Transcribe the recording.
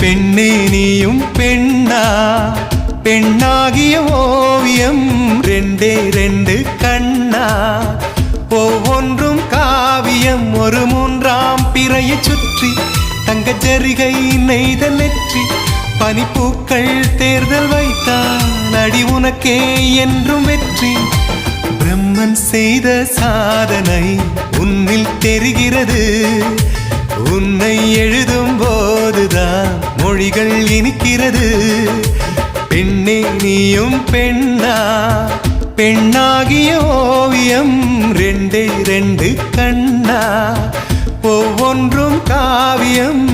பெண்ணே நீயும் பெண்ணா, பெண்ணாகிய ஓவியம் ரெண்டே ரெண்டு கண்ணா, ஒவ்வொன்றும் காவியம். ஒரு மூன்றாம் பிறையை சுற்றி தங்க ஜரிகை நெய்த நெற்றி, பனிப்பூக்கள் தேர்தல் வைத்தால் அடி உனக்கே என்றும் வெற்றி. பிரம்மன் செய்த சாதனை உன்னில் தெரிகிறது, உன்னை எழுதும் போதுதான் மொழிகள் இனிக்கிறது. பெண்ணே நீயும் பெண்ணா, பெண்ணாகிய ஓவியம் ரெண்டே ரெண்டு கண்ணா, ஒவ்வொன்றும் காவியம்.